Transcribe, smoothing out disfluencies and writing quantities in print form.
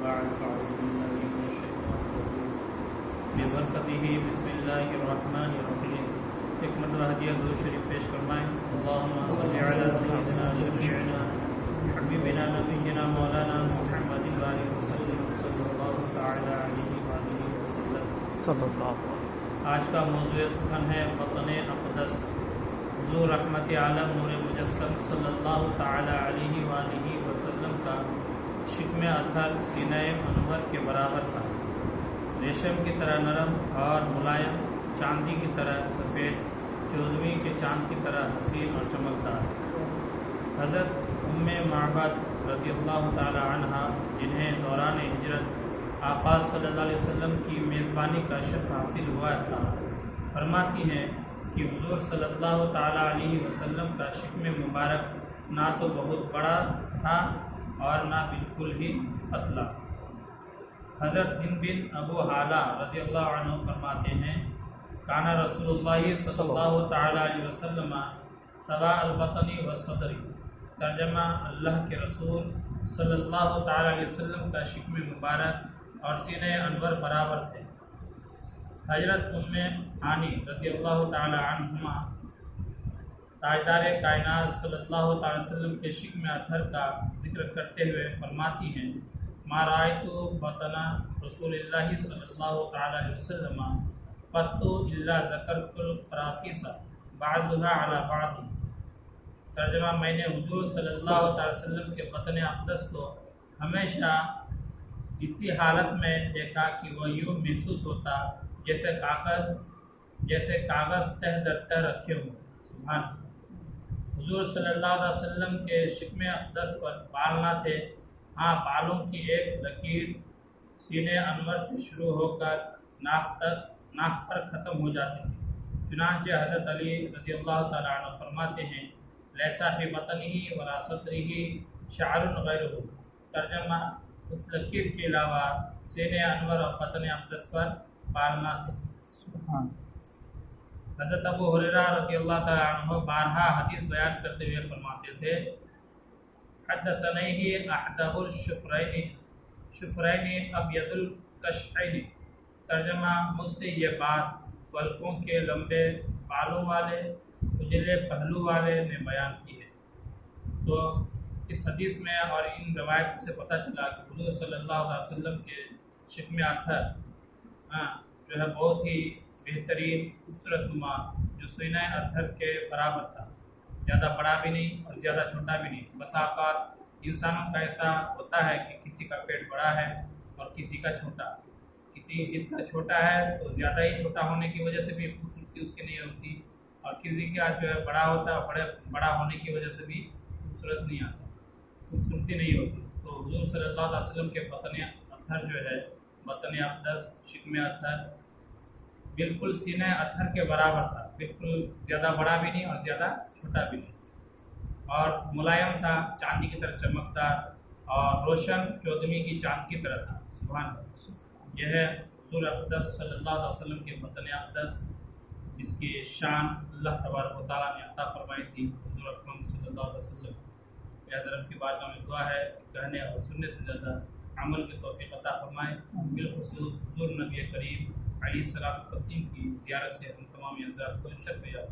بعد فأعوذ بالله من الشيطان الرجيم ببرکتہ بسم اللہ الرحمن الرحیم. ایک مرتبہ ہدیہ درود شریف پیش فرمائیں. اللہم صلی علی سیدنا شفیعنا حبیبنا نبینا مولانا محمد وآلہ وسلم صلی اللہ تعالی علیہ وآلہ وسلم. صلی اللہ. آج کا موضوع سخن ہے وطن اقدس. حضور رحمت عالم نور مجسم صلی اللہ تعالی علیہ وآلہ وسلم کا شکم اطہر سینہ انور کے برابر تھا. ریشم کی طرح نرم اور ملائم، چاندی کی طرح سفید، چودھویں کے چاند کی طرح حسین اور چمکدار. حضرت ام معبد رضی اللہ تعالی عنہ، جنہیں دوران ہجرت آقا صلی اللہ علیہ وسلم کی میزبانی کا شرف حاصل ہوا تھا، فرماتی ہیں کہ حضور صلی اللہ تعالی علیہ وسلم کا شکم مبارک نہ تو بہت بڑا تھا اور نہ بالکل ہی پتلا. حضرت ہند بن ابو حالہ رضی اللہ عنہ فرماتے ہیں کانا رسول اللہ صلی اللہ تعالی علیہ وسلم سواء البطن والصدر. ترجمہ: اللہ کے رسول صلی اللہ تعالی علیہ وسلم کا شکم مبارک اور سینہ انور برابر تھے. حضرت ام ہانی رضی اللہ تعالی عنہما تاجدار کائنات صلی اللہ تعالی وسلم کے شکم اطہر کا ذکر کرتے ہوئے فرماتی ہیں ما رأیت بطن رسول اللہ صلی اللہ تعالی علیہ وسلم قط الا ذکرت القراطیس بعضها علی بعض. ترجمہ: میں نے حضور صلی اللہ تعالی وسلم کے بطن اقدس کو ہمیشہ اسی حالت میں دیکھا کہ وہ یوں محسوس ہوتا جیسے کاغذ تہ در تہ رکھے ہوں. سبحان. حضور صلی اللہ علیہ وسلم کے شکم اقدس پر بال نہ تھے، ہاں بالوں کی ایک لکیر سینہ انور سے شروع ہو کر ناف پر ختم ہو جاتی تھی. چنانچہ حضرت علی رضی اللہ تعالیٰ عنہ فرماتے ہیں لیسا فی بطنہ ولا صدرہ شعر غیرہ. ترجمہ: اس لکیر کے علاوہ سینہ انور اور بطن اقدس پر بال نہ تھے. سبحان. حضرت ابو ہریرہ رضی اللہ تعالیٰ عنہ بارہا حدیث بیان کرتے ہوئے فرماتے تھے حدثنیہ احدہ الشفرین ابیض الکشحین. ترجمہ: مجھ سے یہ بات پلکوں کے لمبے بالوں والے اجلے پہلو والے نے بیان کی ہے. تو اس حدیث میں اور ان روایت سے پتہ چلا کہ حضور صلی اللہ علیہ وسلم کے شکم اطہر جو ہے بہت ہی بہترین خوبصورت نما، جو سینہ اطہر کے برابر تھا. زیادہ بڑا بھی نہیں اور زیادہ چھوٹا بھی نہیں. بسا اوقات انسانوں کا ایسا ہوتا ہے کہ کسی کا پیٹ بڑا ہے اور کسی کا چھوٹا. جس کا چھوٹا ہے تو زیادہ ہی چھوٹا ہونے کی وجہ سے بھی خوبصورتی اس کی نہیں ہوتی، اور کسی کا جو ہے بڑا ہوتا ہے بڑا ہونے کی وجہ سے بھی خوبصورتی نہیں ہوتی. تو حضور صلی اللہ علیہ وسلم کے بطن اطہر جو ہے، بطن اقدس شکم اطہر بالکل سینہ اطہر کے برابر تھا. بالکل زیادہ بڑا بھی نہیں اور زیادہ چھوٹا بھی نہیں، اور ملائم تھا، چاندی کی طرح چمکدار اور روشن چودھویں کی چاند کی طرح تھا. سبحان اللہ. یہ ہے حضور اقدس صلی اللہ علیہ وسلم کے بطن اقدس، جس کی شان اللہ تبارک و تعالیٰ نے عطا فرمائی تھی حضور اکرم صلی اللہ علیہ وسلم. لہٰذا رب کی بارگاہ میں دعا ہے کہ کہنے اور سننے سے زیادہ عمل کی توفیق عطا فرمائے. بالخصوص حضور نبی کریم علیہ السلام تسلیم کی زیارت سے ہم تمام حضرات کو شرف یاب